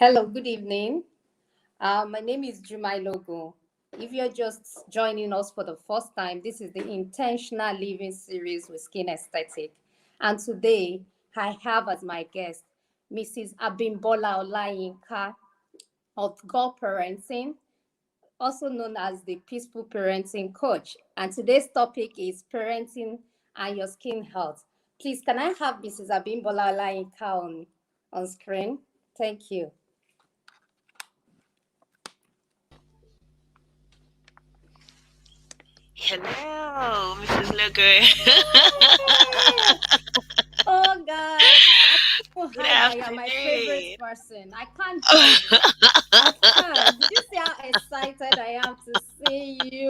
Hello, good evening. My name is Jummai Logun. If you're just joining us for the first time, this is the Intentional Living series with Skin Aesthetic. And today, I have as my guest Mrs. Abimbola Olayinka of GalParenting, also known as the Peaceful Parenting Coach. And today's topic is parenting and your skin health. Please, can I have Mrs. Abimbola Olayinka on screen? Thank you. Hello, Mrs. Logun. Oh God, Good I am my favorite afternoon. person. I can't believe. I can't. Did you see how excited I am to see you?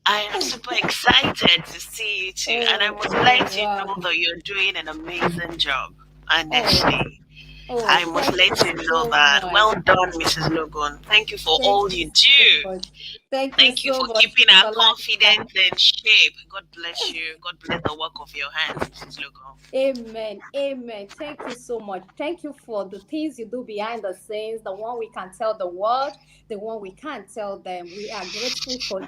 I am super excited to see you too, and I Oh, must oh let you wow. know that you're doing an amazing job. Oh, Honestly, oh, I must thank you let you know so that. much. Well done, Mrs. Logun. Thank you for Thank all you you so do. much. Thank you Thank you so for much, keeping our Olayinka. confidence in shape. God bless you. God bless the work of your hands, Mrs. Logun. Amen. Amen. Thank you so much. Thank you for the things you do behind the scenes, the one we can tell the world, the one we can't tell them. We are grateful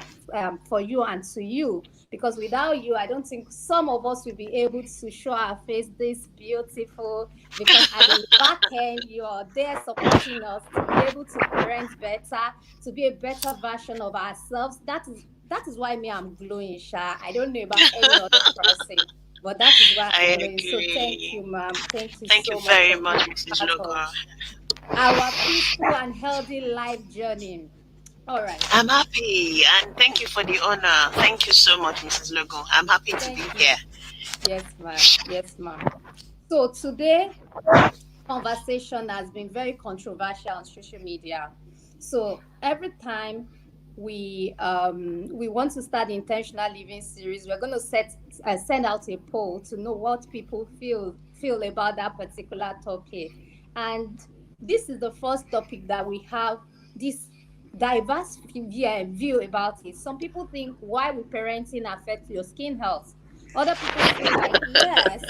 for you and to you, because without you, I don't think some of us will be able to show our face this beautiful. Because at the back end, you are there supporting us to be able to parent better, to be a better version of ourselves. That is why me I'm glowing, Sha. I don't know about any other person. But that is why I'm I going. So thank agree. you, ma'am. Thank you Thank you so much very for being much, Mrs. part of Logun. our peaceful and healthy life journey. All right. I'm happy and thank you for the honor. Thank you so much, Mrs. Logo. I'm happy to be Thank you. here. Yes, ma'am. Yes, ma'am. So today conversation has been very controversial on social media. So every time we want to start the intentional living series, we're going to send out a poll to know what people feel about that particular topic. And this is the first topic that we have this diverse view about it. Some people think, why will parenting affect your skin health? Other people feel like, yes,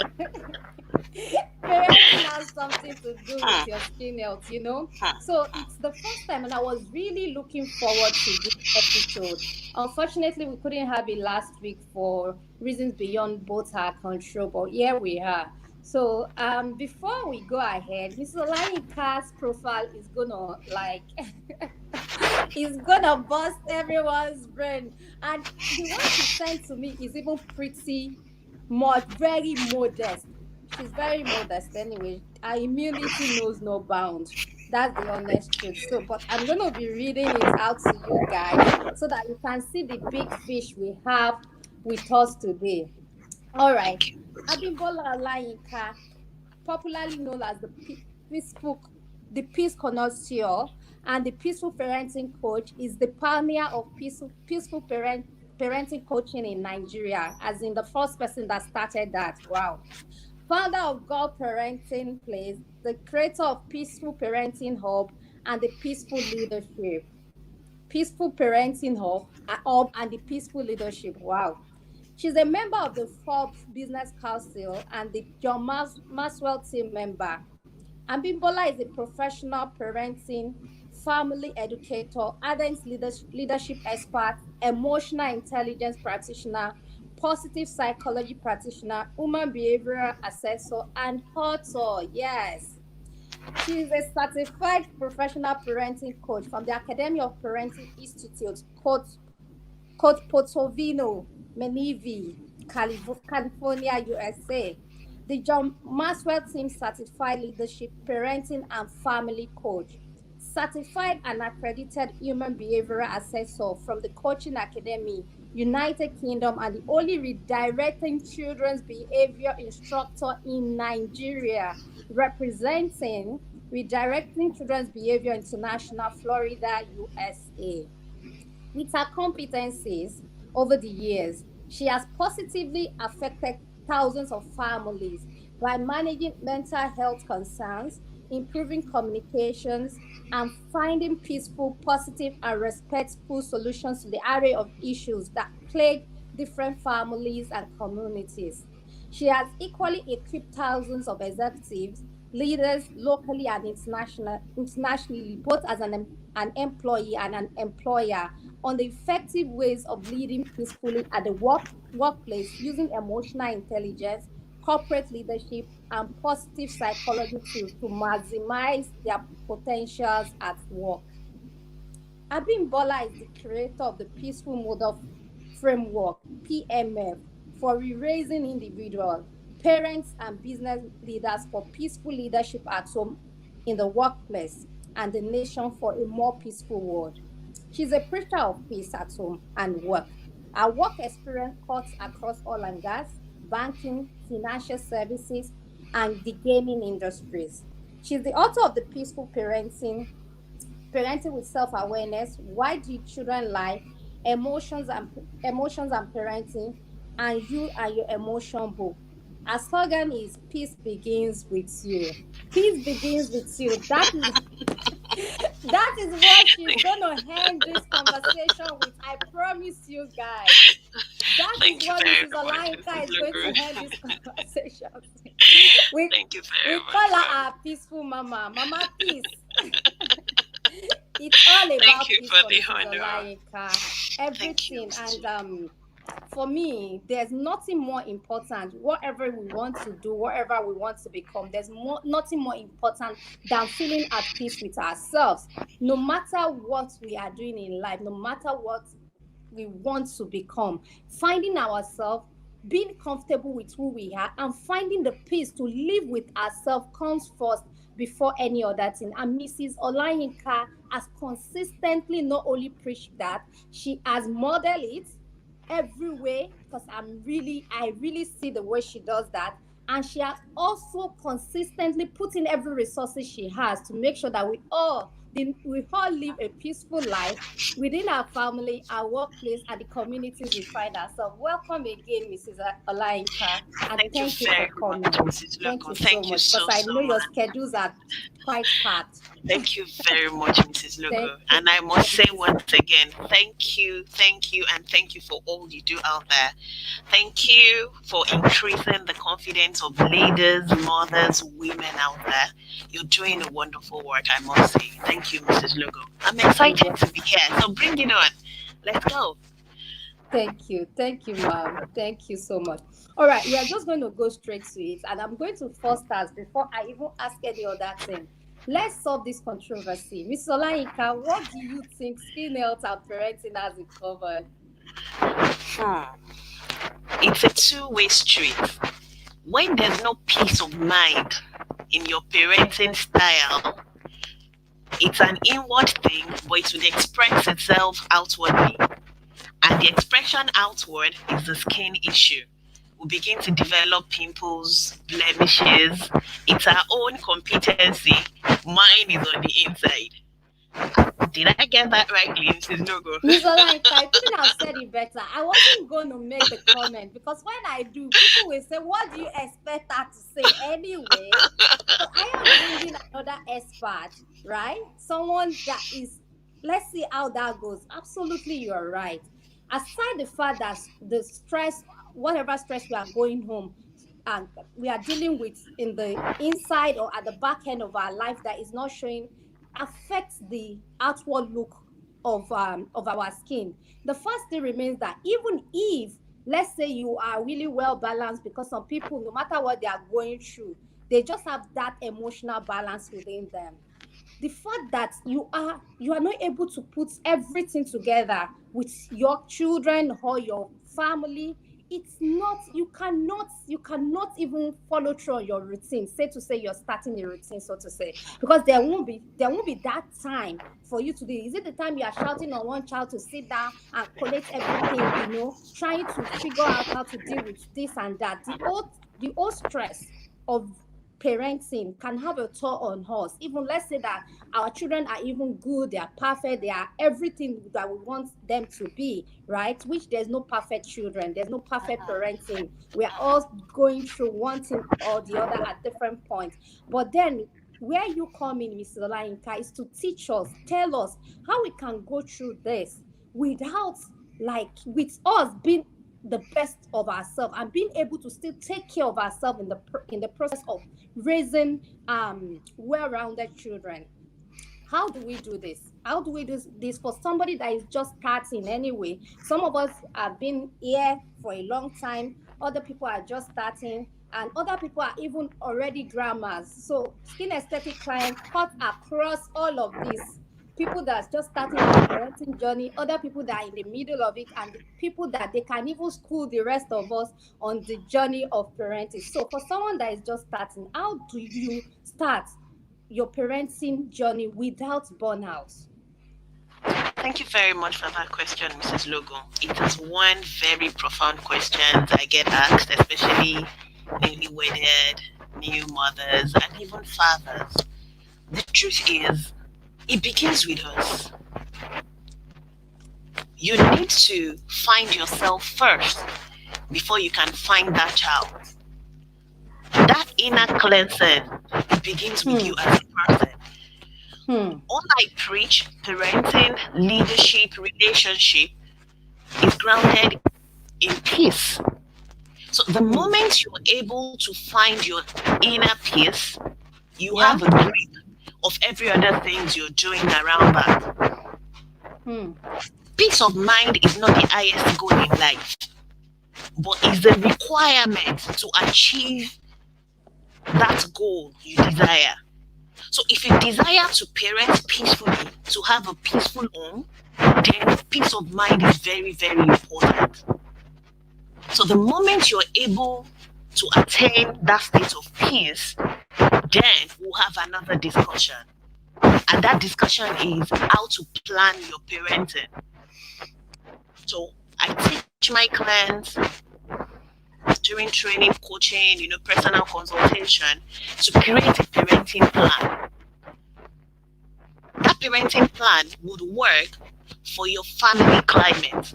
parenting has something to do with Hmm, your skin health. hmm. So it's the first time, and I was really looking forward to this episode. Unfortunately, we couldn't have it last week for reasons beyond both our control, but here we are. So before we go ahead, Mrs. Olayinka's profile is gonna like is gonna bust everyone's brain. And the one she sent to me is even pretty very modest. She's very modest anyway. Our immunity knows no bound. That's the honest truth. So, but I'm gonna be reading it out to you guys so that you can see the big fish we have with us today. All right. Thank you. Abimbola Olayinka, popularly known as peaceful, the Peace Connoisseur and the Peaceful Parenting Coach, is the pioneer of parenting coaching in Nigeria, as in the first person that started that. Wow. Founder of God Parenting Place, the creator of Peaceful Parenting Hub and the Peaceful Leadership. Peaceful Parenting Hub and the Peaceful Leadership. Wow. She's a member of the Forbes Business Council and the John Maxwell team member. Abimbola is a professional parenting, family educator, ardent leadership expert, emotional intelligence practitioner, positive psychology practitioner, human behavioral assessor, and author. Yes. She is a certified professional parenting coach from the Academy of Parenting Institute, Portovino, Menivi, California, USA. The John Maxwell Team Certified Leadership, Parenting and Family Coach. Certified and accredited human behavioral assessor from the Coaching Academy, United Kingdom, and the only redirecting children's behavior instructor in Nigeria, representing Redirecting Children's Behavior International, Florida, USA. With her competencies over the years, she has positively affected thousands of families by managing mental health concerns, improving communications, and finding peaceful, positive, and respectful solutions to the array of issues that plague different families and communities. She has equally equipped thousands of executives, leaders locally and internationally, both as an employee and an employer, on the effective ways of leading peacefully at the workplace using emotional intelligence, corporate leadership, and positive psychology to maximize their potentials at work. Abimbola is the creator of the Peaceful Model Framework, PMF, for raising individuals, parents, and business leaders for peaceful leadership at home, in the workplace, and the nation for a more peaceful world. She's a preacher of peace at home and work. Her work experience cuts across oil and gas, banking, financial services, and the gaming industries. She's the author of the Peaceful Parenting with Self-Awareness, Why Do Children Lie, Emotions and Parenting, and You and Your Emotion Book. Our slogan is Peace Begins with You. Peace begins with you. That is what she's gonna end this conversation with. I promise you guys. That Thank is you what very Mrs. much, Olayinka Mrs. is going Logun. to end this conversation with. We, Thank you we very call much, her ma'am. our peaceful mama. Mama Peace. It's all Thank about you peace for for the Mrs. honor. Olayinka. Thank you, Everything. Mrs. And Logun. for me, there's nothing more important. Whatever we want to do, whatever we want to become, nothing more important than feeling at peace with ourselves. No matter what we are doing in life, no matter what we want to become, finding ourselves, being comfortable with who we are, and finding the peace to live with ourselves comes first before any other thing. And Mrs. Olayinka has consistently not only preached that, she has modeled it every way, because I really see the way she does that. And she has also consistently put in every resources she has to make sure that we all live a peaceful life within our family, our workplace, and the communities we find ourselves. Welcome again, Mrs. Olayinka, and Thank you thank you very for much, coming. Mrs. Thank you Logun. so Thank you much, because so, I so know your much. schedules are quite packed. Thank you very much, Mrs. Thank Logo. you. And I must say once again, thank you, and thank you for all you do out there. Thank you for increasing the confidence of leaders, mothers, women out there. You're doing a wonderful work, I must say. Thank you, Mrs. Logo. I'm You're excited to welcome. be here, so bring it on. Let's go. Thank you. Thank you, ma'am. Thank you so much. All right, we are just going to go straight to it. And I'm going to first ask, before I even ask any other thing, let's solve this controversy. Miss Olayinka, what do you think skin health and parenting has in common? Hmm. It's a two-way street. When there's no peace of mind in your parenting style, it's an inward thing, but it will express itself outwardly. And the expression outward is the skin issue. We begin to develop pimples, blemishes. It's our own competency. Mine is on the inside. Did I get that right, Mrs. Nogo? Miss Olayinka, I couldn't have said it better. I wasn't going to make the comment, because when I do, people will say, what do you expect her to say anyway? So I am bringing another expert, right? Someone that is, let's see how that goes. Absolutely, you're right. Aside the fact that the stress, whatever stress we are going home and we are dealing with in the inside or at the back end of our life that is not showing, affects the outward look of our skin. The first thing remains that even if, let's say, you are really well balanced, because some people, no matter what they are going through, they just have that emotional balance within them. The fact that you are not able to put everything together with your children or your family, it's not, you cannot even follow through on your routine. Say to say you're starting a routine, so to say, because there won't be that time for you to do. Is it the time you are shouting on one child to sit down and collect everything, trying to figure out how to deal with this and that? The old stress of parenting can have a toll on us. Even, let's say that our children are even good, they are perfect, they are everything that we want them to be, right? Which, there's no perfect children, there's no perfect parenting. We are all going through one thing or the other at different points. But then, where you come in, Mr. Olayinka, is to teach us, tell us how we can go through this without, like, with us being the best of ourselves and being able to still take care of ourselves in the process of raising well-rounded children. How do we do this? How do we do this for somebody that is just starting anyway? Some of us have been here for a long time, other people are just starting, and other people are even already grandmas. So skin aesthetic clients cut across all of this. People that's just starting on the parenting journey, other people that are in the middle of it, and the people that they can even school the rest of us on the journey of parenting. So for someone that is just starting, how do you start your parenting journey without burnout? Thank you very much for that question, Mrs. Logun. It is one very profound question that I get asked, especially newlywed, new mothers, and even fathers. The truth is, it begins with us. You need to find yourself first before you can find that child. That inner cleansing, it begins with you as a person. All I preach, parenting, leadership, relationship, is grounded in peace. So the moment you're able to find your inner peace, you have a grip of every other things you're doing around that. Peace of mind is not the highest goal in life, but is a requirement to achieve that goal you desire. So if you desire to parent peacefully, to have a peaceful home, then peace of mind is very, very important. So the moment you're able to attain that state of peace, then we'll have another discussion. And that discussion is how to plan your parenting. So I teach my clients during training, coaching, personal consultation to create a parenting plan. That parenting plan would work for your family climate.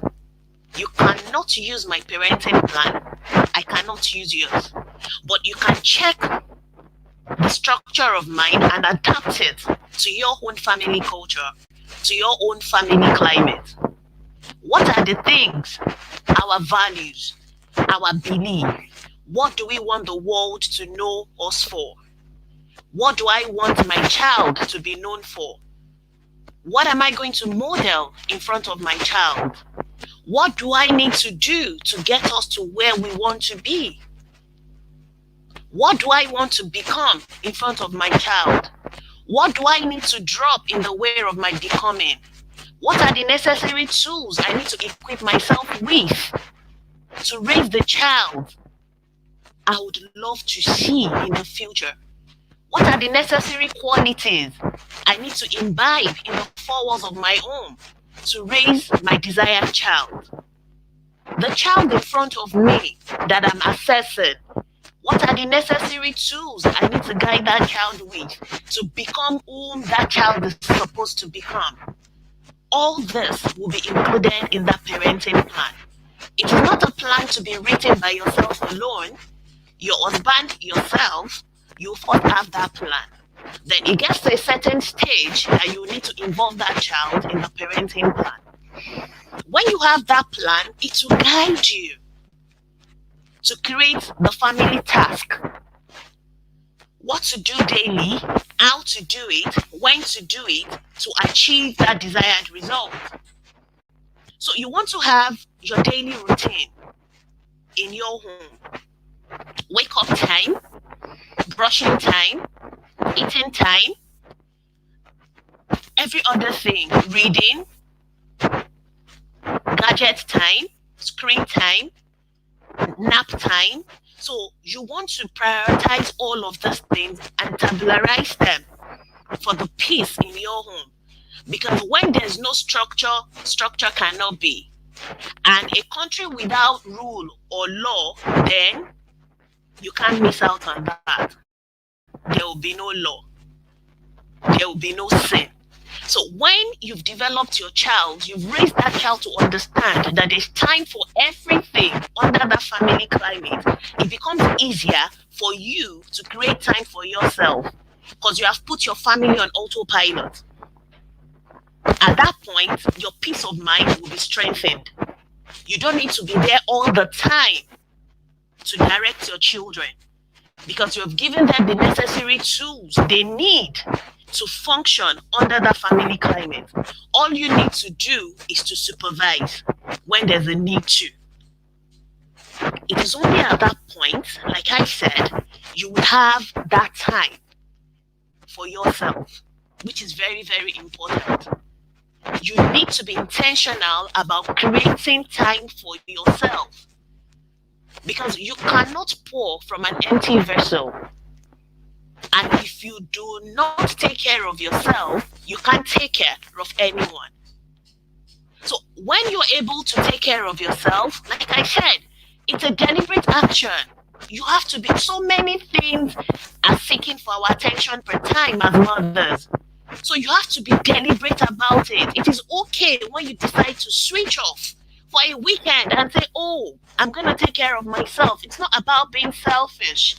You cannot use my parenting plan. I cannot use yours. But you can check the structure of mine and adapt it to your own family culture, to your own family climate. What are the things, our values, our belief? What do we want the world to know us for? What do I want my child to be known for? What am I going to model in front of my child? What do I need to do to get us to where we want to be? What do I want to become in front of my child? What do I need to drop in the way of my becoming? What are the necessary tools I need to equip myself with to raise the child I would love to see in the future? What are the necessary qualities I need to imbibe in the four walls of my home to raise my desired child? The child in front of me that I'm assessing, what are the necessary tools I need to guide that child with to become whom that child is supposed to become? All this will be included in that parenting plan. It is not a plan to be written by yourself alone. Your husband, yourself, you first have that plan. Then it gets to a certain stage that you need to involve that child in the parenting plan. When you have that plan, it will guide you to create the family task. What to do daily, how to do it, when to do it to achieve that desired result. So you want to have your daily routine in your home. Wake up time, brushing time, eating time, every other thing, reading, gadget time, screen time, nap time. So you want to prioritize all of these things and tabularize them for the peace in your home. Because when there's no structure, structure cannot be. And a country without rule or law, then you can't miss out on that. There will be no law. There will be no sin. So when you've developed your child, you've raised that child to understand that there's time for everything under that family climate, it becomes easier for you to create time for yourself because you have put your family on autopilot. At that point, your peace of mind will be strengthened. You don't need to be there all the time to direct your children, because you have given them the necessary tools they need to function under that family climate. All you need to do is to supervise when there's a need to. It is only at that point, like I said, you will have that time for yourself, which is very, very important. You need to be intentional about creating time for yourself, because you cannot pour from an empty vessel. And if you do not take care of yourself, you can't take care of anyone. So when you're able to take care of yourself, like I said, it's a deliberate action. You have to be, so many things are seeking for our attention per time as mothers. So you have to be deliberate about it. It is okay when you decide to switch off for a weekend and say, oh, I'm going to take care of myself. It's not about being selfish.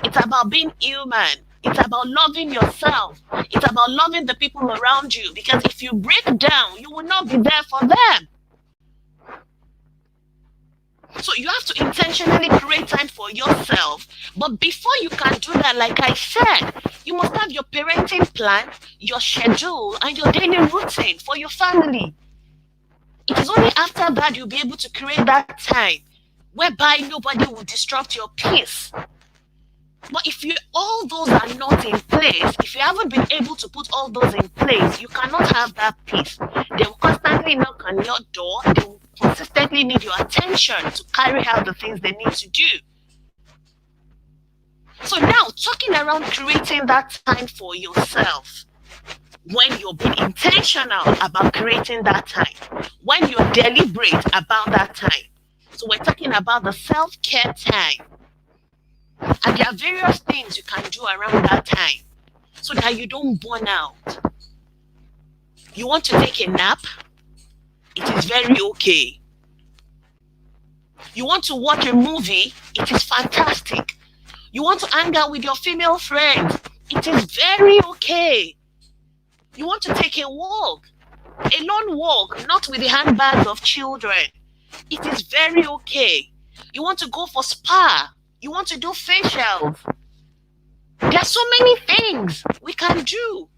It's about being human. It's about loving yourself. It's about loving the people around you. Because if you break down, you will not be there for them. So you have to intentionally create time for yourself. But before you can do that, like I said, you must have your parenting plan, your schedule, and your daily routine for your family. It is only after that you'll be able to create that time whereby nobody will disrupt your peace. But if all those are not in place, if you haven't been able to put all those in place, you cannot have that peace. They will constantly knock on your door. They will consistently need your attention to carry out the things they need to do. So now, talking around creating that time for yourself, when you're being intentional about creating that time, when you're deliberate about that time. So we're talking about the self-care time. And there are various things you can do around that time so that you don't burn out. You want to take a nap? It is very okay. You want to watch a movie? It is fantastic. You want to hang out with your female friends? It is very okay. You want to take a walk? A long walk, not with the handbags of children. It is very okay. You want to go for spa? You want to do facials? There are so many things we can do.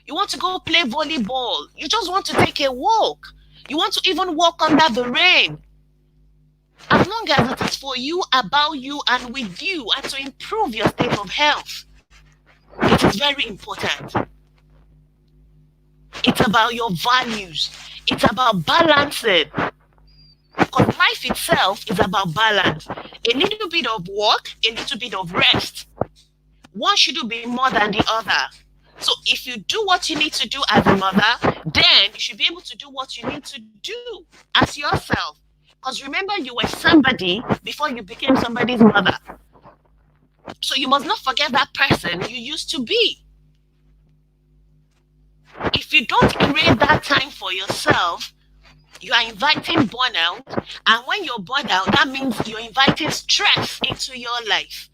You want to go play volleyball? You just want to take a walk. You want to even walk under the rain. As long as it is for you, about you, and with you, and to improve your state of health, it is very important. It's about your values. It's about balancing. Because life itself is about balance. A little bit of work, a little bit of rest. One shouldn't be more than the other. So if you do what you need to do as a mother, then you should be able to do what you need to do as yourself. Because remember, you were somebody before you became somebody's mother. So you must not forget that person you used to be. If you don't create that time for yourself, you are inviting burnout. And when you're burned out, that means you're inviting stress into your life.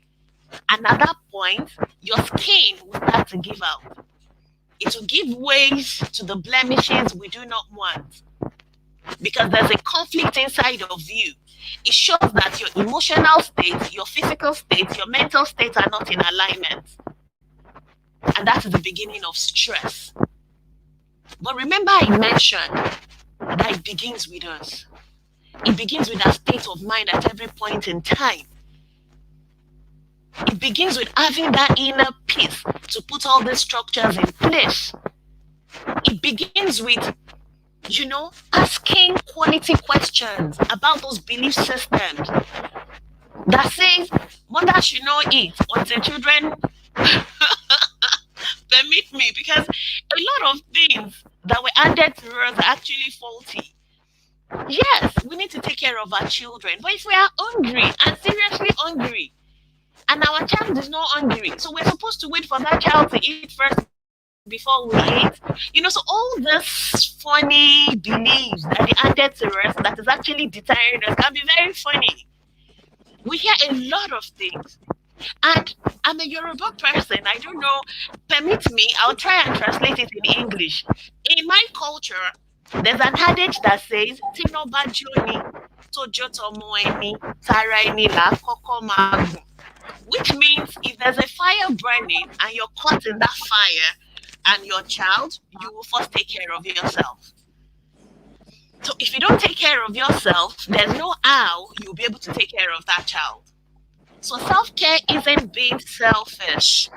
And at that point, your skin will start to give out. It will give ways to the blemishes we do not want. Because there's a conflict inside of you. It shows that your emotional state, your physical state, your mental state are not in alignment. And that is the beginning of stress. But remember, I mentioned that it begins with us. It begins with our state of mind at every point in time. It begins with having that inner peace to put all these structures in place. It begins with, asking quality questions about those belief systems that says, mother should not eat until children permit me, because a lot of things that were added to us are actually faulty. Yes, we need to take care of our children, but if we are hungry and seriously hungry, and our child is not hungry, so we're supposed to wait for that child to eat first before we eat. So all this funny beliefs that they added to us that is actually deterring us can be very funny. We hear a lot of things. And I'm a Yoruba person. I don't know. Permit me, I'll try and translate it in English. In my culture, there's an adage that says, Tinoba Joni. tójó tọmọ ẹni tara ẹni là á kọ́kọ́ máa gùn. Which means if there's a fire burning and you're caught in that fire and your child, you will first take care of yourself. So if you don't take care of yourself, there's no how you'll be able to take care of that child. So self-care isn't being selfish.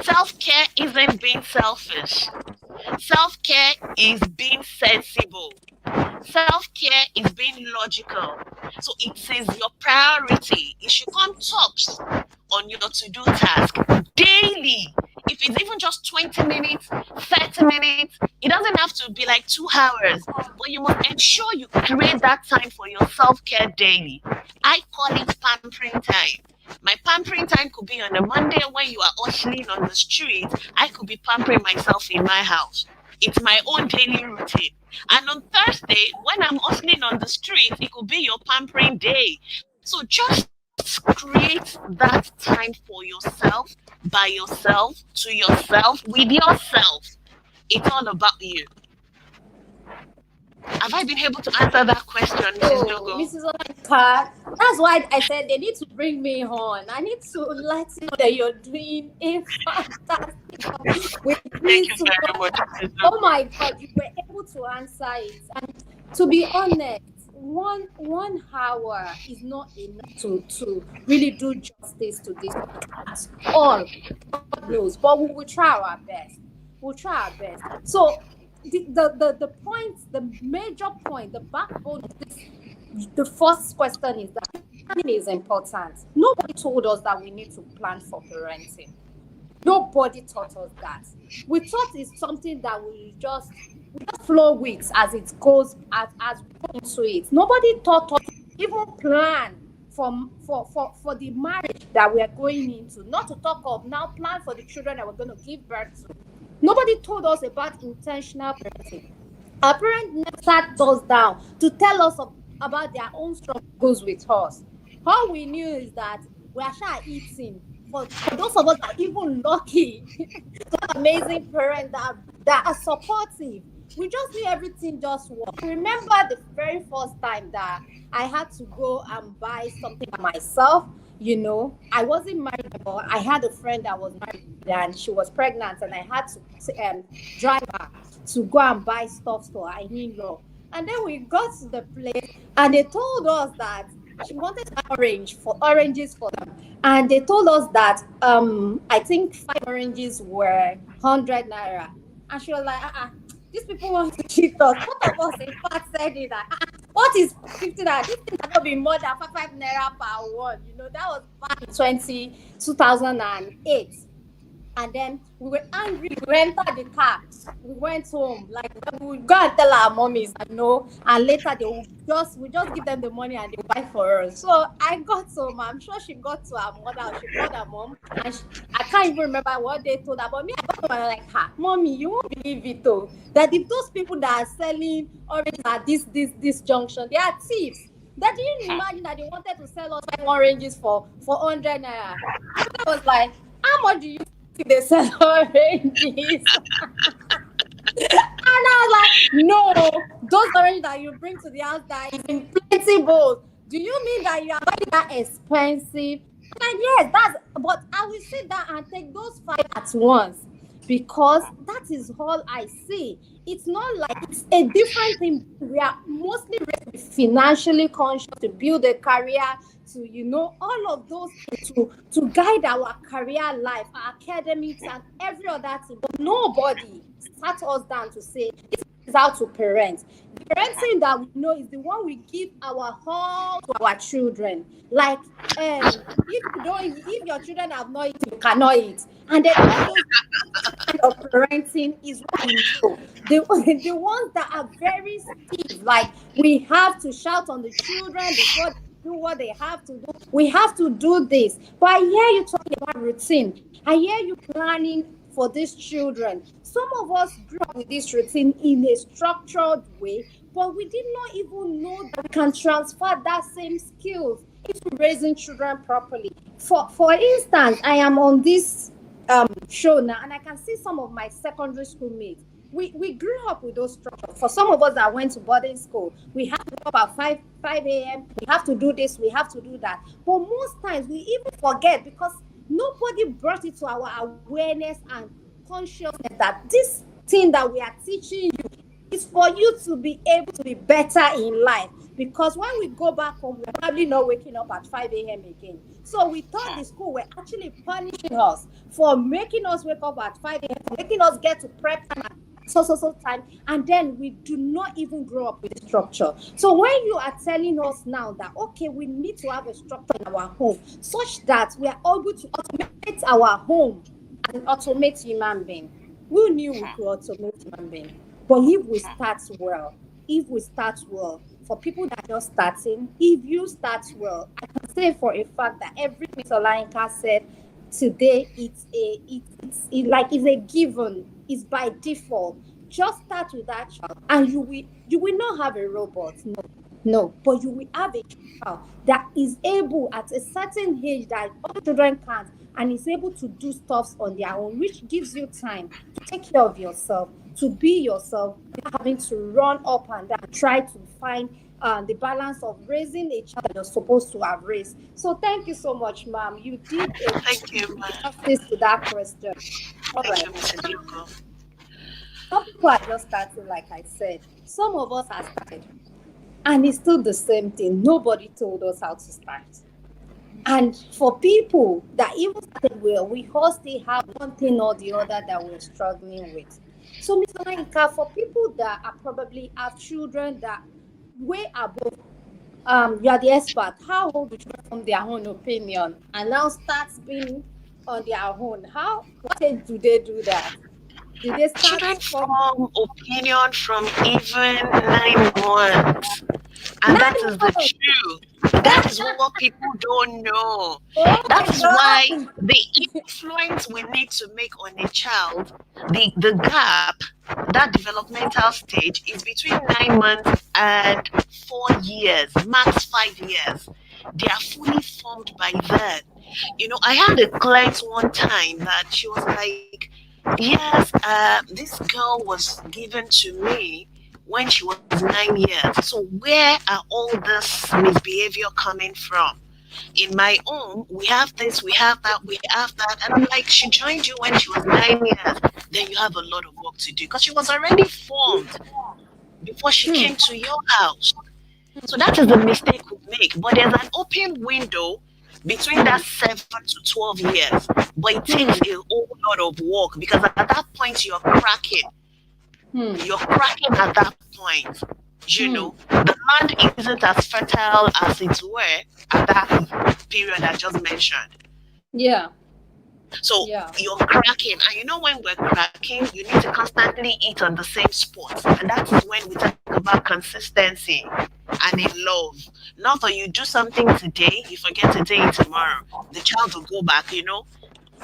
Self-care isn't being selfish. Self-care is being sensible. Self-care is being logical. So it is your priority. It should come tops on your to-do task daily. If it's even just 20 minutes, 30 minutes, it doesn't have to be like 2 hours, but you must ensure you create that time for your self-care daily. I call it pampering time. My pampering time could be on a Monday when you are hustling on the street. I could be pampering myself in my house. It's my own daily routine. And on Thursday, when I'm hustling on the street, it could be your pampering day. So just create that time for yourself, by yourself, to yourself, with yourself. It's all about you. Have I been able to answer that question, Mrs. Dogo? Mrs. Olayinka, that's why I said they need to bring me on. I need to let you know that you're doing a fantastic job with Thank this. you very much, Mrs. Oh Dogo. my God, you were able to answer it. And to be honest, one hour is not enough to really do justice to this at all. God knows, but we will try our best. We'll try our best. So the point, the major point, the backbone of this, the first question is that planning is important. Nobody told us that we need to plan for parenting. Nobody taught us that. We thought it's something that we just flow with as it goes, as we go into it. Nobody taught us to even plan for the marriage that we are going into. Not to talk of now plan for the children that we're going to give birth to. Nobody told us about intentional parenting. Our parents never sat us down to tell us about their own struggles with us. All we knew is that we are sure eating. For those of us that are even lucky to have amazing parents that are supportive, we just knew everything just worked. I remember the very first time that I had to go and buy something for myself. You know, I wasn't married, but I had a friend that was married and she was pregnant, and I had to drive her to go and buy stuff for her in-law. And then we got to the place and they told us that she wanted to buy oranges for them. And they told us that I think 5 oranges were 100 naira. And she was like, these people want to cheat us. Both of us in fact said it that what is 50 naira? This thing cannot be more than 5 naira per one. You know, that was back in 2008. And then we were angry. We rented the car. We went home. Like, we would go and tell our mommies, you know, and later they would we just give them the money and they would buy for us. So I got home. I'm sure she got to her mother. She called her mom. And I can't even remember what they told her. But me, I got home and I was like, Mommy, you won't believe it though. That if those people that are selling oranges at this junction, they are thieves. That didn't imagine that they wanted to sell us 5 oranges for 100 naira. I was like, how much do you they sell oranges? And I was like, no, those oranges that you bring to the house that is in plenty bowls. Do you mean that you are buying that expensive? And yes, but I will sit down and take those 5 at once, because that is all I see. It's not like it's a different thing. We are mostly financially conscious to build a career, to, you know, all of those things to guide our career life, our academics, and every other thing. But nobody sat us down to say this is how to parent. The parenting that we know is the one we give our all to our children. Like, if your children have not eaten, you cannot eat. And then all those kind of parenting is what we know. The ones that are very stiff, like we have to shout on the children before they do what they have to do. We have to do this. But I hear you talking about routine. I hear you planning for these children. Some of us grew up with this routine in a structured way, but we did not even know that we can transfer that same skills into raising children properly. For instance, I am on this show now, and I can see some of my secondary school mates. we grew up with those structures. For some of us that went to boarding school, we have to wake up at 5 a.m. We have to do this, we have to do that. But most times we even forget because nobody brought it to our awareness and consciousness that this thing that we are teaching you is for you to be able to be better in life. Because when we go back home, we're probably not waking up at 5 a.m. again. So we thought the school were actually punishing us for making us wake up at 5 a.m., for making us get to prep time at so time, and then we do not even grow up with the structure. So when you are telling us now that okay, we need to have a structure in our home such that we are able to automate our home and automate human being. We knew we could automate human being. But if we start well, for people that are just starting, if you start well, I can say for a fact that every Miss Olayinka said today, it's a given, it's by default. Just start with that child, and you will not have a robot. No, but you will have a child that is able at a certain age that other children can't, and is able to do stuffs on their own, which gives you time to take care of yourself, to be yourself, without having to run up and down, try to find the balance of raising a child you're supposed to have raised. So thank you so much, ma'am. You did a Thank you, ma'am. justice to that question. All Thank right. you, Mrs. Logun. Some people are just starting, like I said. Some of us are started. And it's still the same thing. Nobody told us how to start. And for people that even started well, we all still have one thing or the other that we're struggling with. So, Mr. Olayinka, for people that are probably have children that way above, you are the expert. How old do children form their own opinion and now start being on their own? What age do they do that? Do they start Children from form opinion from even 9 months. And that 9 is the months? truth. That is what people don't know. Oh That my is why God. the influence we need to make on a child, the gap, that developmental stage is between 9 months and 4 years, max 5 years. They are fully formed by then. I had a client one time that she was like, yes, this girl was given to me when she was 9 years. So where are all this misbehavior coming from? In my home, we have this, we have that, we have that. And I'm like, she joined you when she was 9 years. Then you have a lot of work to do because she was already formed before she Hmm. came to your house. So that is the mistake we make. But there's an open window between that Hmm. 7 to 12 years. But it takes Hmm. a whole lot of work because at that point you're cracking. Hmm. You're cracking at that point. Hmm. The land isn't as fertile as it were at that period I just mentioned. Yeah. So Yeah. you're cracking, and when we're cracking, you need to constantly eat on the same spot, and that is when we talk about consistency and in love. Not that you do something today, you forget to do it tomorrow. The child will go back,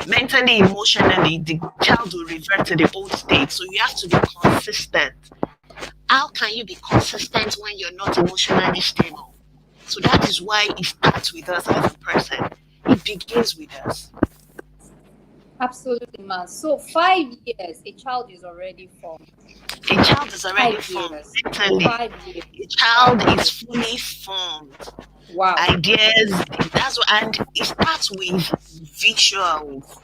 mentally, emotionally, the child will revert to the old state. So you have to be consistent. How can you be consistent when you're not emotionally stable? So that is why it starts with us as a person. It begins with us. Absolutely, man. So 5 years, a child is already formed. A child is already 5 years. formed mentally. 5 years. A Five child is years. fully formed. Wow. Ideas, and it starts with visuals.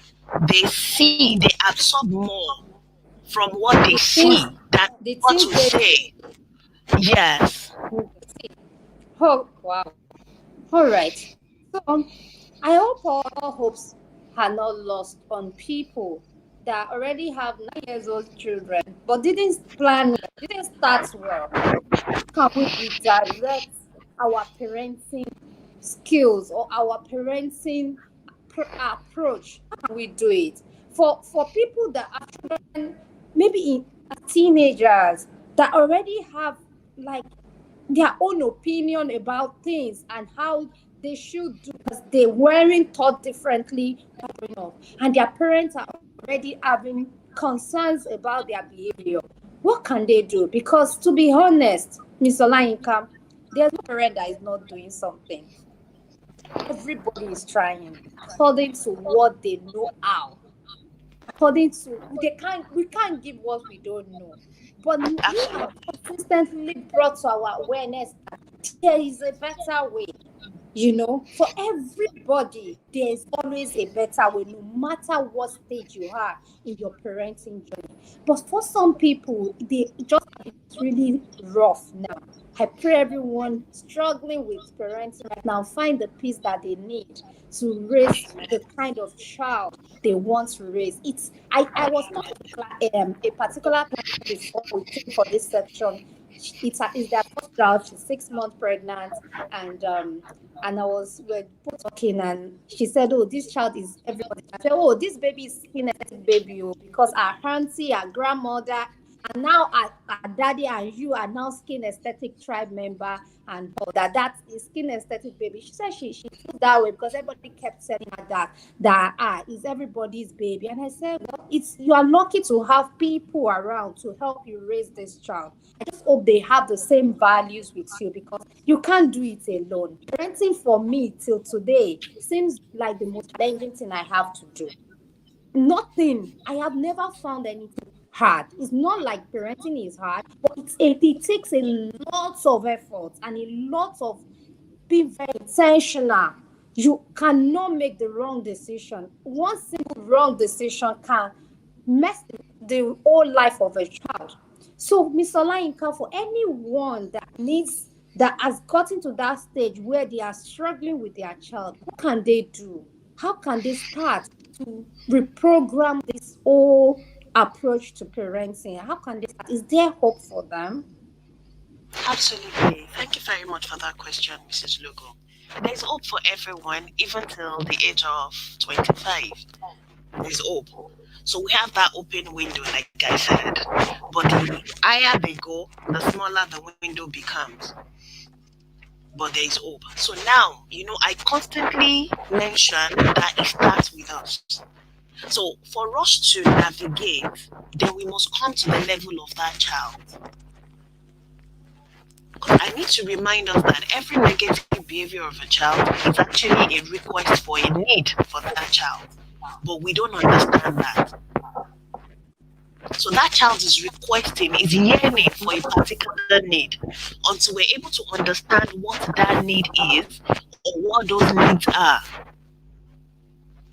They see, they absorb more from what they The things, see than the what things to they say. Yes. see. Oh, wow. All right. So, I hope all hopes are not lost on people that already have 9 years old children but didn't plan well, didn't start well. Can we redirect our parenting skills or our parenting approach? How can we do it? For people that are children, maybe in teenagers that already have like their own opinion about things and how they should do because they weren't taught differently growing up, and their parents are already having concerns about their behavior. What can they do? Because to be honest, Mr. Olayinka, there's no parent that is not doing something. Everybody is trying according to what they know how. according to we can't give what we don't know. But you have Absolutely. consistently brought to our awareness that there is a better way. For everybody, there's always a better way, no matter what stage you are in your parenting journey. But for some people, it's really rough now. I pray everyone struggling with parenting right now find the peace that they need to raise the kind of child they want to raise. I was taught a particular client before we came for this section. It's their first child. She's 6 months pregnant, and we're both talking, and she said, "Oh, this child is everybody." I said, "Oh, this baby is kinetic baby, oh, because our auntie, our grandmother, and now our daddy and you are now skin aesthetic tribe member, and that is skin aesthetic baby." She said she feels that way because everybody kept telling her that is everybody's baby. And I said, well, it's you are lucky to have people around to help you raise this child. I just hope they have the same values with you, because you can't do it alone. Parenting for me till today seems like the most challenging thing I have to do. Nothing. I have never found anything hard. It's not like parenting is hard, but it takes a lot of effort and a lot of being very intentional. You cannot make the wrong decision. One single wrong decision can mess the whole life of a child. So, Miss Olayinka, for anyone that has gotten to that stage where they are struggling with their child, what can they do? How can they start to reprogram this whole approach to parenting? How can they start? Is there hope for them? Absolutely. Thank you very much for that question, Mrs. Logo. There's hope for everyone, even till the age of 25. There's hope. So we have that open window, like I said. But the higher they go, the smaller the window becomes. But there is hope. So now, I constantly mention that it starts with us. So for us to navigate, then we must come to the level of that child. Because I need to remind us that every negative behavior of a child is actually a request for a need for that child. But we don't understand that. So that child is requesting, is yearning for a particular need. Until we're able to understand what that need is or what those needs are,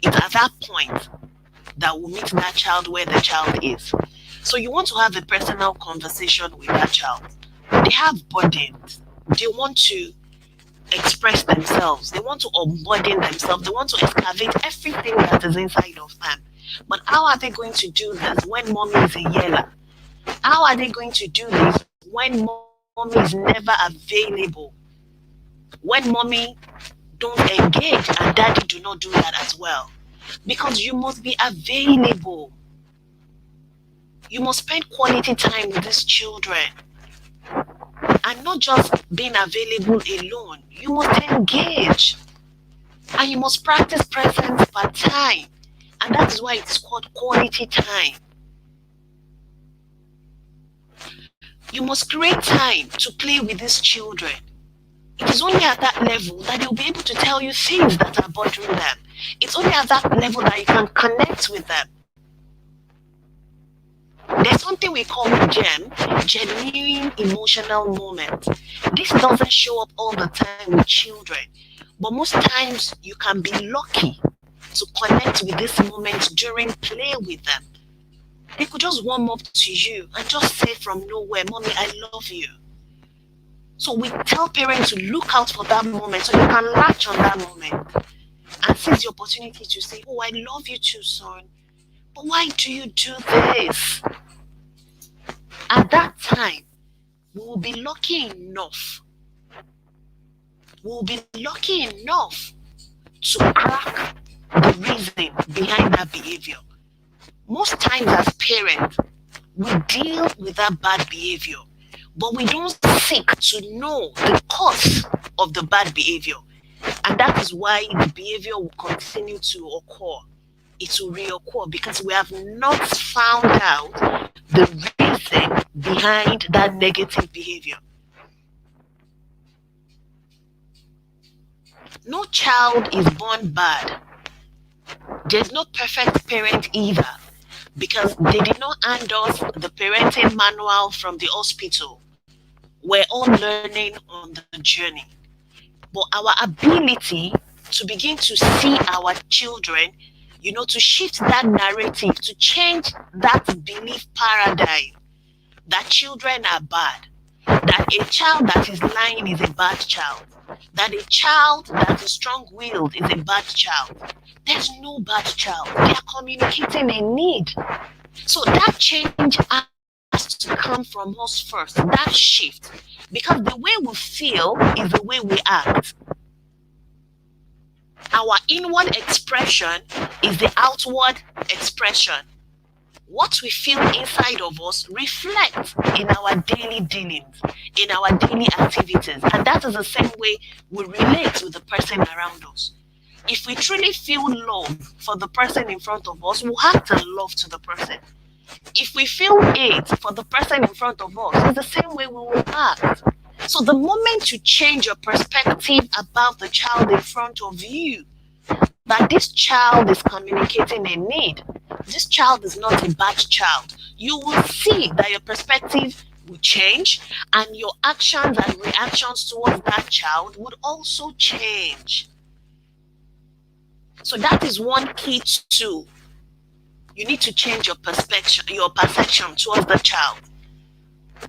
it's at that point that we'll meet that child where the child is. So you want to have a personal conversation with that child. They have burdens. They want to express themselves. They want to unburden themselves. They want to excavate everything that is inside of them. But how are they going to do this when mommy is a yeller? How are they going to do this when mommy is never available? When mommy don't engage and daddy do not do that as well? Because you must be available. You must spend quality time with these children. And not just being available alone. You must engage. And you must practice presence per time. And that is why it's called quality time. You must create time to play with these children. It is only at that level that they'll be able to tell you things that are bothering them. It's only at that level that you can connect with them. There's something we call GEM, genuine emotional moment. This doesn't show up all the time with children, but most times you can be lucky to connect with this moment during play with them. They could just warm up to you and just say from nowhere, "Mommy, I love you." So we tell parents to look out for that moment so they can latch on that moment and seize the opportunity to say, "Oh, I love you too, son. But why do you do this?" At that time, we will be lucky enough. We will be lucky enough to crack the reason behind that behavior. Most times as parents, we deal with that bad behavior, but we don't seek to know the cause of the bad behavior. And that is why the behavior will continue to occur. It will reoccur because we have not found out the reason behind that negative behavior. No child is born bad. There's no perfect parent either. because they did not hand us the parenting manual from the hospital. We're all learning on the journey. But our ability to begin to see our children, to shift that narrative, to change that belief paradigm that children are bad, that a child that is lying is a bad child, that a child that is strong-willed is a bad child. There's no bad child. They are communicating a need. So that change has to come from us first, that shift. Because the way we feel is the way we act. Our inward expression is the outward expression. What we feel inside of us reflects in our daily dealings, in our daily activities. And that is the same way we relate with the person around us. If we truly feel love for the person in front of us, we'll act in love to the person. If we feel hate for the person in front of us, it's the same way we will act. So the moment you change your perspective about the child in front of you, that this child is communicating a need, this child is not a bad child, you will see that your perspective will change and your actions and reactions towards that child would also change. So that is one key tool. You need to change your perception towards the child.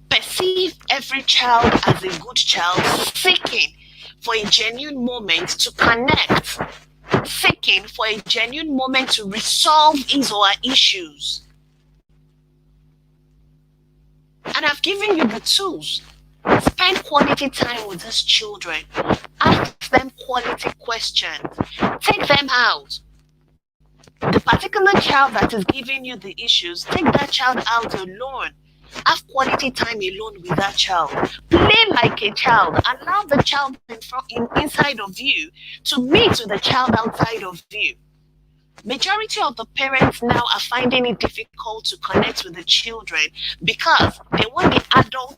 Perceive every child as a good child, seeking for a genuine moment to connect, seeking for a genuine moment to resolve his or her issues. And I've given you the tools. Spend quality time with these children. Ask them quality questions. Take them out. The particular child that is giving you the issues, take that child out alone. Have quality time alone with that child. Play like a child. Allow the child inside of you to meet with the child outside of you. Majority of the parents now are finding it difficult to connect with the children because they want the adults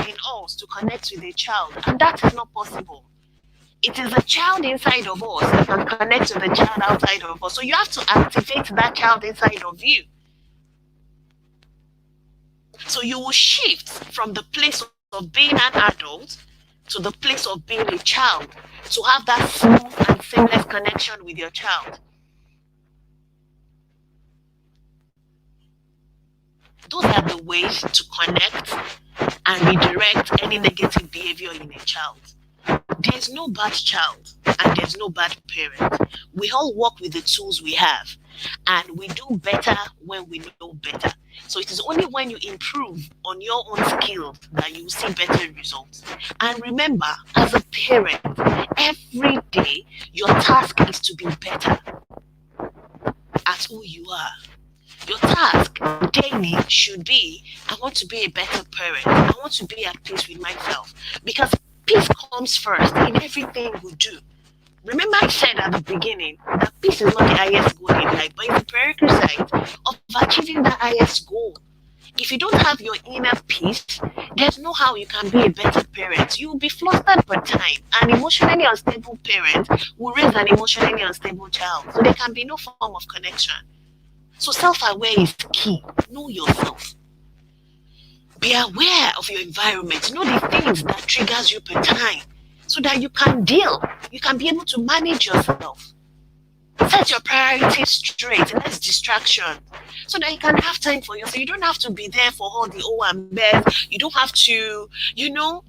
in us to connect with the child, and that is not possible. It is the child inside of us that can connect with the child outside of us. So you have to activate that child inside of you. So you will shift from the place of being an adult to the place of being a child to have that smooth and seamless connection with your child. Those are the ways to connect and redirect any negative behavior in a child. There's no bad child and there's no bad parent. We all work with the tools we have, and we do better when we know better. So it is only when you improve on your own skills that you see better results. And remember, as a parent, every day your task is to be better at who you are. Your task daily should be, I want to be a better parent. I want to be at peace with myself. Because peace comes first in everything we do. Remember I said at the beginning that peace is not the highest goal in life, but it's the prerequisite of achieving that highest goal. If you don't have your inner peace, there's no how you can be a better parent. You will be flustered per time. An emotionally unstable parent will raise an emotionally unstable child. So there can be no form of connection. So self-aware is key. Know yourself. Be aware of your environment. Know the things that triggers you per time so that you can be able to manage yourself. Set your priorities straight, less distraction, so that you can have time for yourself. You don't have to be there for all the O and B's. You don't have to,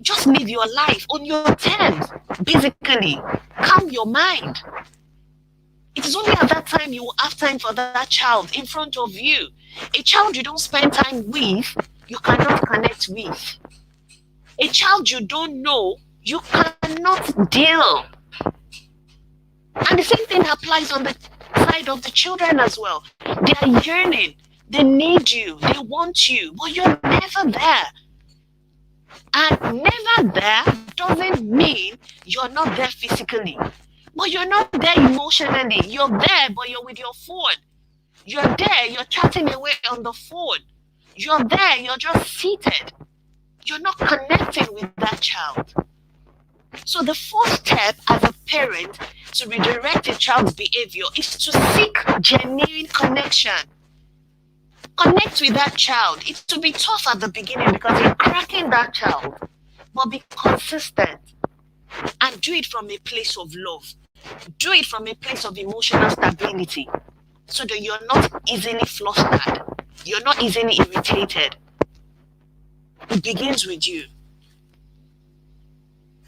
just live your life on your terms. Basically, calm your mind. It is only at that time you will have time for that child in front of you. A child you don't spend time with, you cannot connect with. A child you don't know, you cannot deal. And the same thing applies on the side of the children as well. They are yearning. They need you. They want you. But you're never there. And never there doesn't mean you're not there physically. But you're not there emotionally. You're there, but you're with your phone. You're there, you're chatting away on the phone. You're there, you're just seated. You're not connecting with that child. So the first step as a parent to redirect a child's behavior is to seek genuine connection. Connect with that child. It will be tough at the beginning because you're cracking that child, but be consistent and do it from a place of love. Do it from a place of emotional stability so that you're not easily flustered. You're not easily irritated. It begins with you.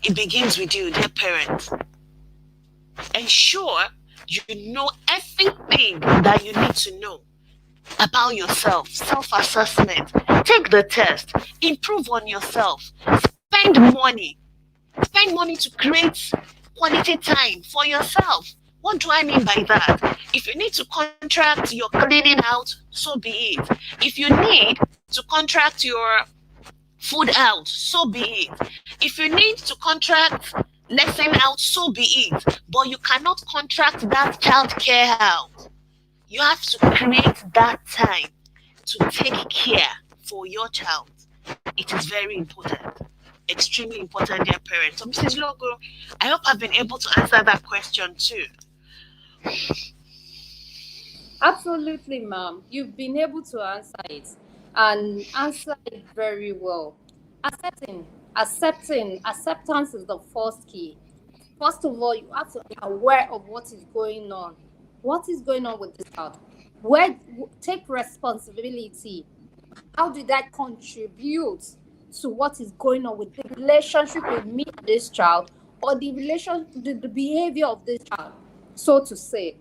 It begins with you, dear parents. Ensure you know everything that you need to know about yourself. Self-assessment. Take the test. Improve on yourself. Spend money. Spend money to create quality time for yourself. What do I mean by that? If you need to contract your cleaning out, so be it. If you need to contract your food out, so be it. If you need to contract lesson out, so be it. But you cannot contract that child care out. You have to create that time to take care for your child. It is very important. Extremely important, dear parents. So, Mrs. Logo, I hope I've been able to answer that question too. Absolutely, ma'am. You've been able to answer it and answer it very well. Acceptance is the first key. First of all, you have to be aware of what is going on. What is going on with this child? Take responsibility. How did that contribute to what is going on with the relationship with me and this child, or the behavior of this child, so to say?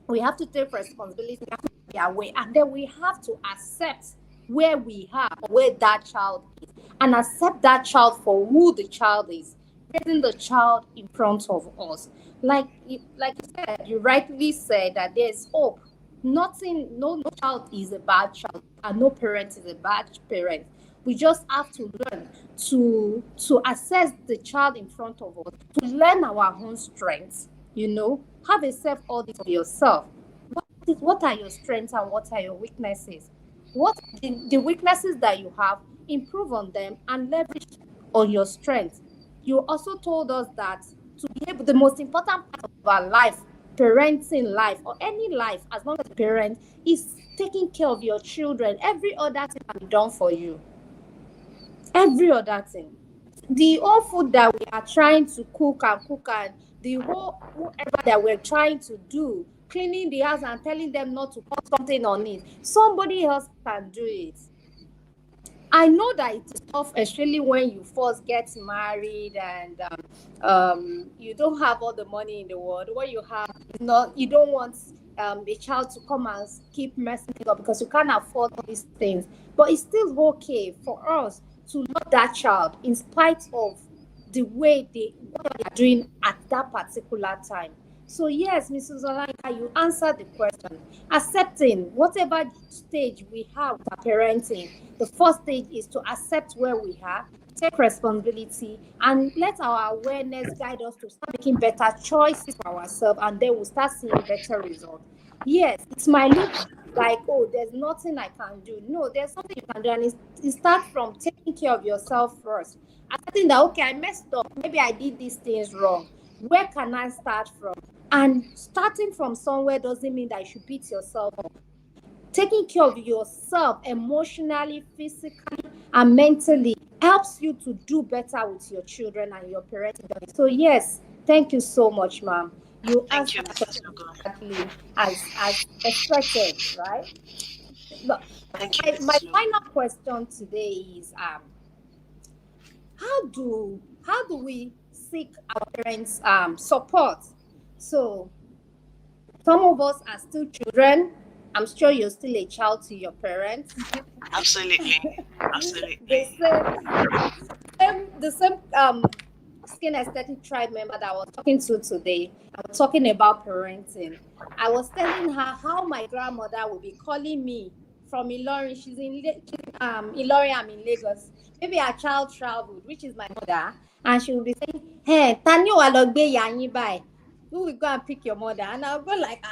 We have to take responsibility, we have to be aware, and then we have to accept where we are, where that child is, and accept that child for who the child is, raising the child in front of us. Like you said, you rightly said that there's hope. Nothing, no child is a bad child, and no parent is a bad parent. We just have to learn to assess the child in front of us, to learn our own strengths. Have a self audit of yourself. What are your strengths and what are your weaknesses? What the weaknesses that you have, improve on them and leverage on your strengths. You also told us that to be able, the most important part of our life, parenting life or any life, as long as a parent, is taking care of your children. Every other thing can be done for you. Every other thing. The whole food that we are trying to cook and the whole whatever that we're trying to do, cleaning the house and telling them not to put something on it, somebody else can do it. I know that it is tough, especially when you first get married and you don't have all the money in the world. What you have is not, you don't want the child to come and keep messing it up because you can't afford all these things. But it's still okay for us to love that child in spite of the way what they are doing at that particular time. So yes, Mrs. Olayinka, you answered the question. Accepting whatever stage we have with our parenting, the first stage is to accept where we are, take responsibility, and let our awareness guide us to start making better choices for ourselves, and then we'll start seeing better results. Yes, it might look like, oh, there's nothing I can do. No, there's something you can do, and it starts from taking care of yourself first. Accepting that, okay, I messed up. Maybe I did these things wrong. Where can I start from? And starting from somewhere doesn't mean that you should beat yourself up. Taking care of yourself emotionally, physically, and mentally helps you to do better with your children and your parenting. So yes, thank you so much, ma'am. You answered exactly as expected, right? Look, my final question today is how do we seek our parents' support? So some of us are still children. I'm sure you're still a child to your parents. Absolutely. the same skin aesthetic tribe member that I was talking to today. I was talking about parenting. I was telling her how my grandmother would be calling me from Ilorin. She's in Ilorin, I'm in Lagos. Maybe her child traveled, which is my mother, and she will be saying, "Hey, Tanyo Alogbe Yanyi Bai. Who will go and pick your mother?" And I'll go like,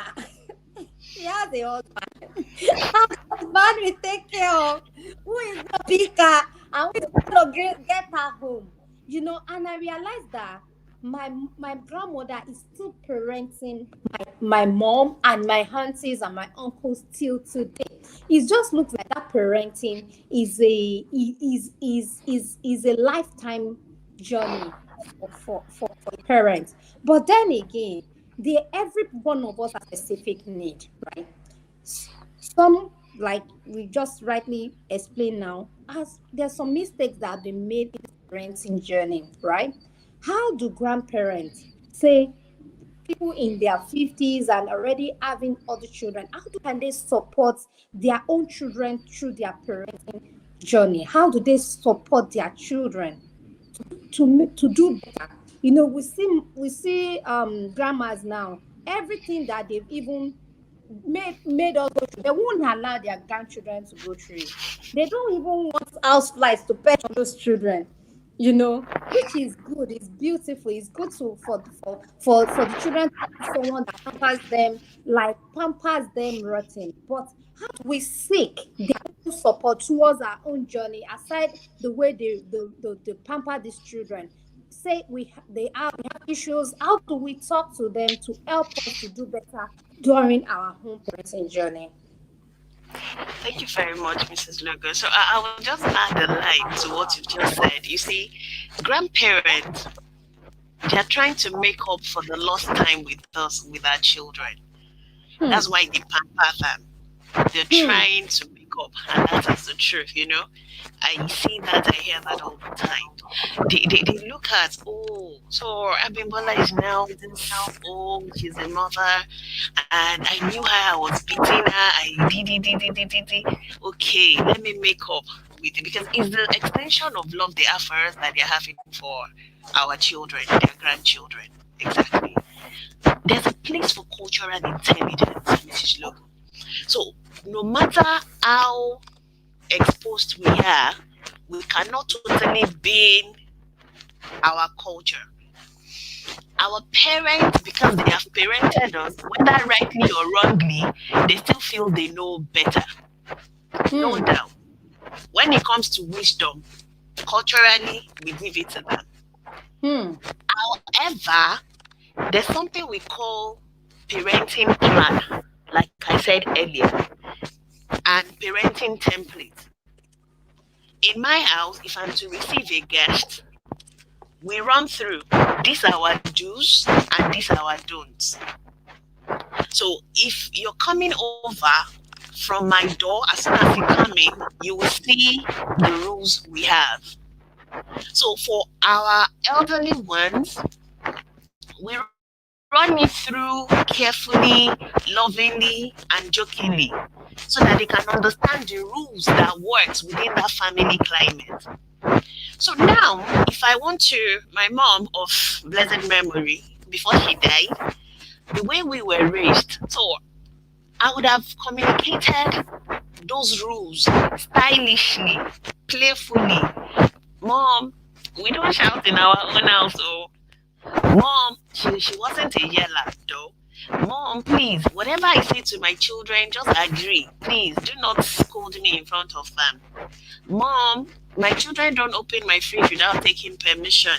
she has a husband. Her husband will take care of who is the picker and who is going to get her home. And I realized that my grandmother is still parenting my mom and my aunties and my uncles till today. It just looks like that parenting is a lifetime journey for a parent. But then again, every one of us has a specific need, right? Some, like we just rightly explained now, as there's some mistakes that have been made in the parenting journey, right? How do grandparents, say people in their 50s and already having other children, can they support their own children through their parenting journey? How do they support their children to do better? We see grandmas now, everything that they've even made us go through, they won't allow their grandchildren to go through it. They don't even want house flights to pet on those children, which is good. It's beautiful. It's good for the children to have someone that pampers them rotten. But how do we seek their own support towards our own journey, aside the way they pamper these children? Say we have issues. How do we talk to them to help us to do better during our home parenting journey? Thank you very much, Mrs. Logan. So I will just add a line to what you've just said. You see, grandparents, they are trying to make up for the lost time with us, with our children. That's why they pamper them. They're trying to make up, and that is the truth. I see that, I hear that all the time. They look at, so Abimbola is now this old, she's a mother, and I knew her, I was beating her, I did. Okay, let me make up with it, because it's the extension of love they have for us that they're having for our children, their grandchildren. Exactly. There's a place for cultural intelligence, Mrs. Logan. So no matter how exposed we are, we cannot totally bin our culture. Our parents, because they have parented us, whether rightly or wrongly, they still feel they know better. No doubt. When it comes to wisdom, culturally, we give it to them. However, there's something we call parenting plan, like I said earlier, and parenting template. In my house, if I'm to receive a guest, we run through these are our do's and these are our don'ts. So if you're coming over from my door, as soon as you come in, you will see the rules we have. So for our elderly ones, we run it through carefully, lovingly, and jokingly, so that they can understand the rules that works within that family climate. So now, if I want to, my mom of blessed memory, before she died, the way we were raised, so I would have communicated those rules stylishly, playfully. Mom, we don't shout in our own house, so Mom, she wasn't a yeller though. Mom, please, whatever I say to my children, just agree. Please, do not scold me in front of them. Mom, my children don't open my fridge without taking permission.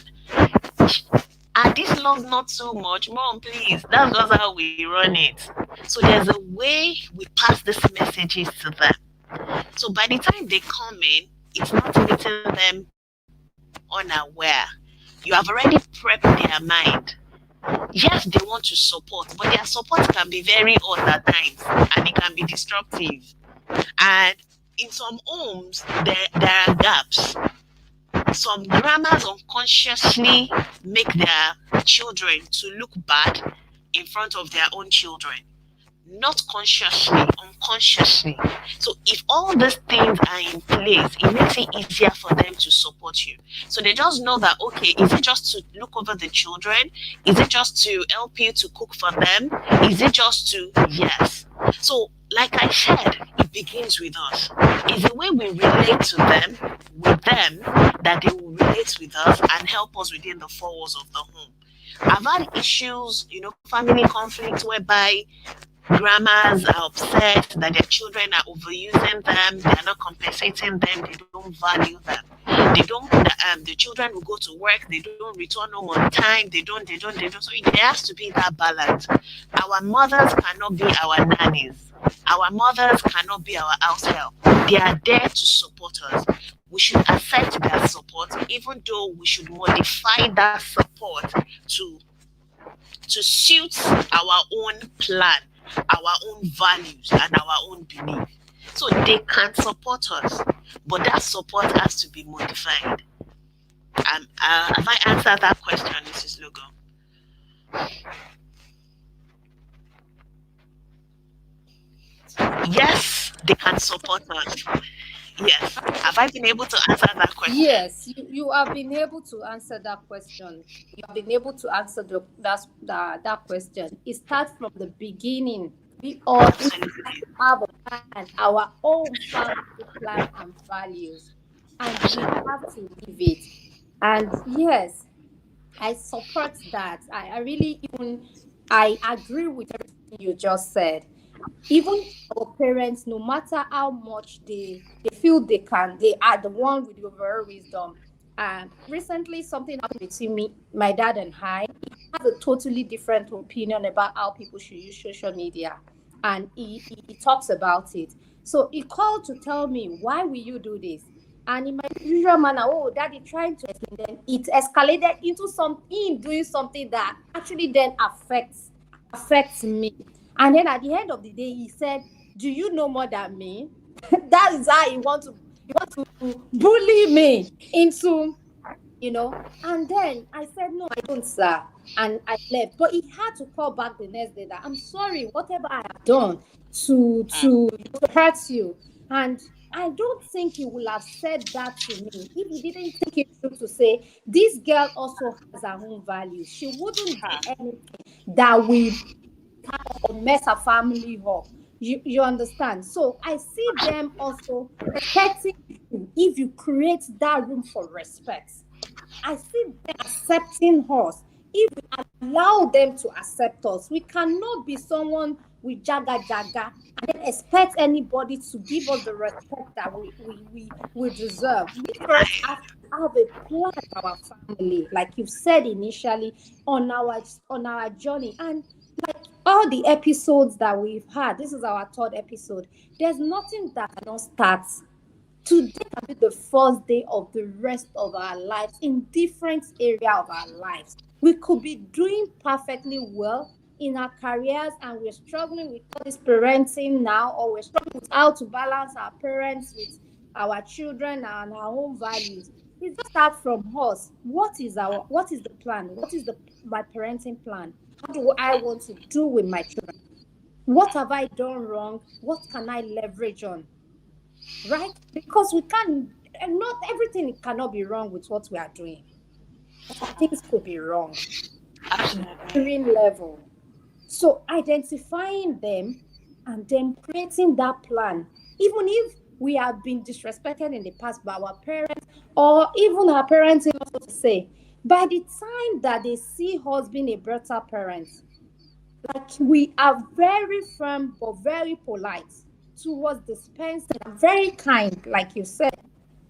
Are these laws not so much? Mom, please, that's just how we run it. So there's a way we pass these messages to them. So by the time they come in, it's not meeting them unaware. You have already prepped their mind. Yes, they want to support, but their support can be very odd at times, and it can be destructive. And in some homes, there are gaps. Some grandmas unconsciously make their children to look bad in front of their own children. Not consciously, unconsciously. So if all these things are in place, it makes it easier for them to support you. So they just know that, okay, is it just to look over the children? Is it just to help you to cook for them? Is it just to, yes. So like I said, it begins with us. It's the way we relate to them, with them, that they will relate with us and help us within the four walls of the home. I've had issues, family conflicts whereby grandmas are upset that their children are overusing them, they are not compensating them, they don't value them. They don't, the children will go to work, they don't return home on time, they don't. So there has to be that balance. Our mothers cannot be our nannies. Our mothers cannot be our house help. They are there to support us. We should accept their support, even though we should modify that support to suit our own plan, our own values, and our own belief. So they can support us, but that support has to be modified. Have I answered that question, Mrs. Logun? Yes, they can support us. Yes. Have I been able to answer that question? Yes, you have been able to answer that question. You have been able to answer that question. It starts from the beginning. We all have Absolutely. to have a plan, our own family plan and values, and we have to live it. And yes, I support that. I really even I agree with everything you just said. Even our parents, no matter how much they feel they are the one with the overall wisdom. Recently something happened between me, my dad and I. He has a totally different opinion about how people should use social media, and he talks about it. So he called to tell me, why will you do this? And in my usual manner, oh, daddy, trying to explain, then it escalated into something doing something that actually then affects me. And then at the end of the day, he said, "Do you know more than me?" That is how he want to bully me into, And then I said, "No, I don't, sir." And I left. But he had to call back the next day that, "I'm sorry, whatever I have done to hurt you." And I don't think he would have said that to me if he didn't think it through to say, this girl also has her own values. She wouldn't do anything that will or mess her family up. You understand? So I see them also respecting you if you create that room for respect. I see them accepting us if we allow them to accept us. We cannot be someone with jaga jaga and then expect anybody to give us the respect that we deserve. We first have a plan for our family, like you said initially, on our journey. And like all the episodes that we've had, this is our third episode. There's nothing that cannot start. Today can be the first day of the rest of our lives in different area of our lives. We could be doing perfectly well in our careers and we're struggling with all this parenting now, or we're struggling with how to balance our parents with our children and our own values. It just starts from us. What is the plan? What is the my parenting plan? How do I want to do with my children? What have I done wrong? What can I leverage on? Right? Because we can and not everything cannot be wrong with what we are doing. Things could be wrong Absolutely. during level. So identifying them and then creating that plan, even if we have been disrespected in the past by our parents or even our parents, also to say, by the time that they see us being a better parent, like we are very firm but very polite towards dispensing and very kind, like you said,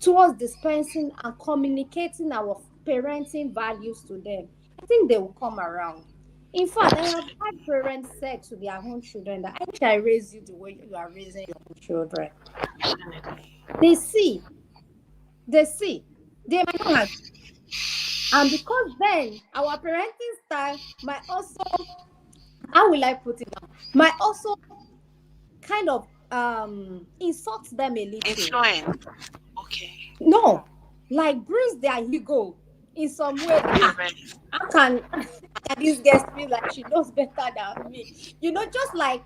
towards dispensing and communicating our parenting values to them. I think they will come around. In fact, I have had parents say to their own children that, I wish I raised you the way you are raising your own children. Absolutely. They see, they might not agree. And because then our parenting style might also, how will I put it now? Might also kind of insult them a little. Influence. Okay. No, like bruise their ego in some way. That, Correct. how can this girl feel like she knows better than me? Just like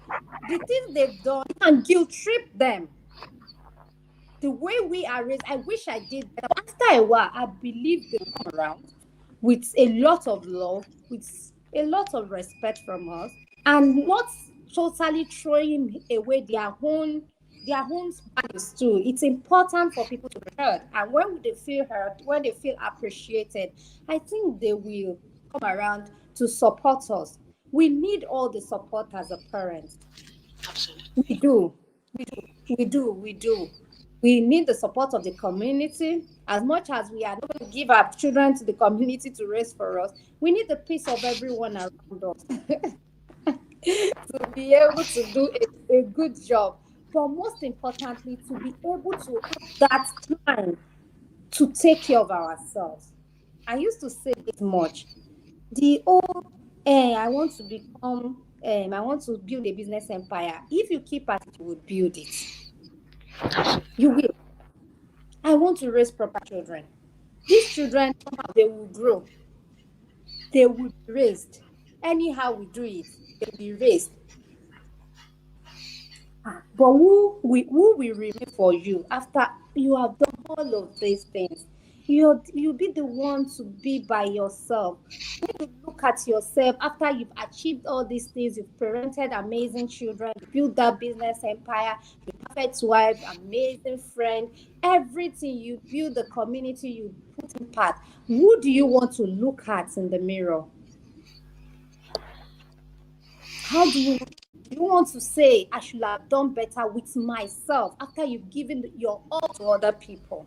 the things they've done and guilt trip them. The way we are raised, I wish I did better. After a while, I believe they will come around with a lot of love, with a lot of respect from us, and not totally throwing away their own values too. It's important for people to be heard, and when they feel heard, when they feel appreciated, I think they will come around to support us. We need all the support as a parent. We Absolutely. do. We do. We need the support of the community. As much as we are not going to give our children to the community to raise for us, we need the peace of everyone around us to be able to do a good job. But most importantly, to be able to have that time to take care of ourselves. I used to say this much. The old, I want to become, I want to build a business empire. If you keep at it, you will build it. You will. I want to raise proper children. These children, somehow they will grow. They will be raised. Anyhow we do it, they will be raised. But who will remain for you after you have done all of these things? You'll be the one to be by yourself. When you look at yourself after you've achieved all these things, you've parented amazing children, you built that business empire, the perfect wife, amazing friend, everything you build, the community you put in part. Who do you want to look at in the mirror? How do you want to say I should have done better with myself after you've given your all to other people?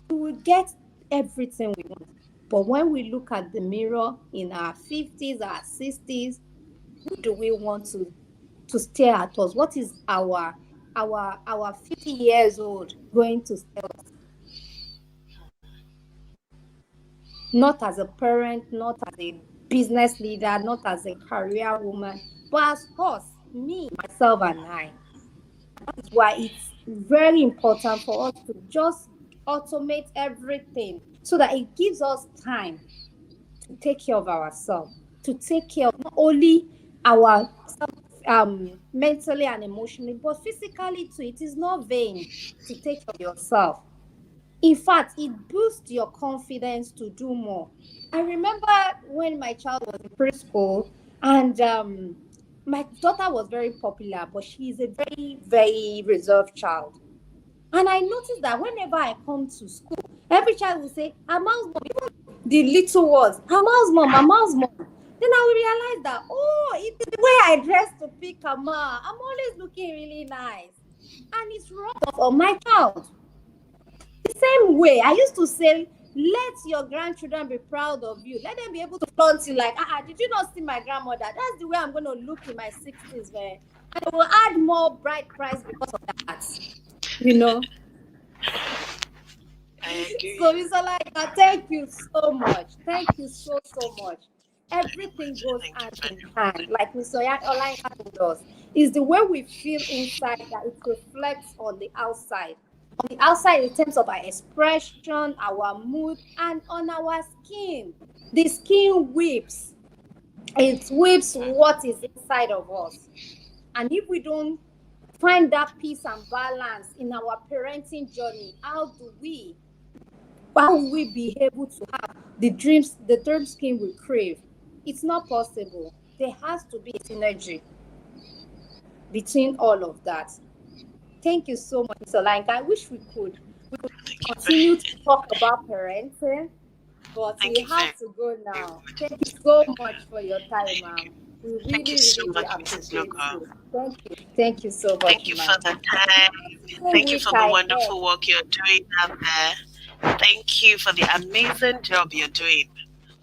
We will get everything we want. But when we look at the mirror in our 50s, our 60s, who do we want to stare at us? What is our 50 years old going to stare at us? Not as a parent, not as a business leader, not as a career woman, but as us, me, myself, and I. That's why it's very important for us to just automate everything so that it gives us time to take care of ourselves, to take care of not only our mentally and emotionally, but physically too. It is not vain to take care of yourself. In fact, it boosts your confidence to do more. I remember when my child was in preschool, and my daughter was very popular, but she is a very, very reserved child. And I noticed that whenever I come to school, every child will say, "Ama's mom," even the little ones, "Ama's mom, Ama's mom." Then I will realize that, oh, it's the way I dress to pick Ama. I'm always looking really nice. And it's rubbed off on my child. The same way, I used to say, let your grandchildren be proud of you. Let them be able to flaunt you like, did you not see my grandmother? That's the way I'm going to look in my 60s, man. And I will add more bright price because of that. You know? I So, agree. Mr. Laika, thank you so much. Thank you so, so much. Everything goes Thank you hand in very hand, like Mr. Olayinka told us. Is the way we feel inside that it reflects on the outside. On the outside, in terms of our expression, our mood, and on our skin. The skin weeps. It weeps what is inside of us. And if we don't find that peace and balance in our parenting journey, how will we be able to have the dream skin we crave? It's not possible. There has to be a synergy between all of that. Thank you so much, Mr. Lanka. I wish we could Thank you continue to very, talk about parenting, but thank we you have very, to go very now. much. Thank you so much for your time, Thank ma'am. you. We Thank you really, so really do much, Mrs. appreciate Logan. you. Thank you. Thank you so much, Thank you for ma'am. the time. Same Thank you week for the ahead. wonderful work you're doing out there. Thank you for the amazing job you're doing.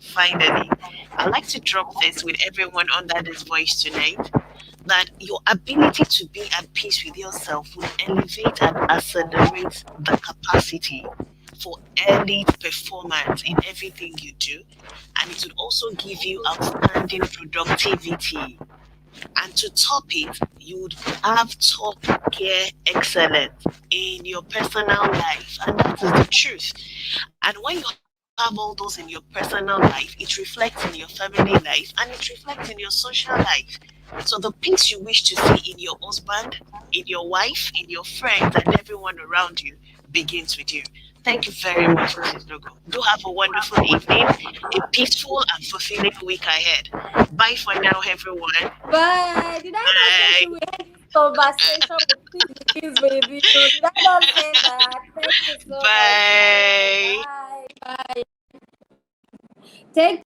Finally, I'd like to drop this with everyone under this voice tonight that your ability to be at peace with yourself will elevate and accelerate the capacity for early performance in everything you do, and it will also give you outstanding productivity. And to top it, you would have top care excellence in your personal life, and that is the truth. And when you have all those in your personal life, it reflects in your family life and it reflects in your social life. So the peace you wish to see in your husband, in your wife, in your friends, and everyone around you begins with you. Thank you very much, Mrs. Logo. Do have a wonderful evening, a peaceful and fulfilling week ahead. Bye for now, everyone. Bye. Did I not say she Bye. will end this conversation with peace begins with you? Did I not say that? Thank you so much, ma'am. Bye. Bye. Bye. Take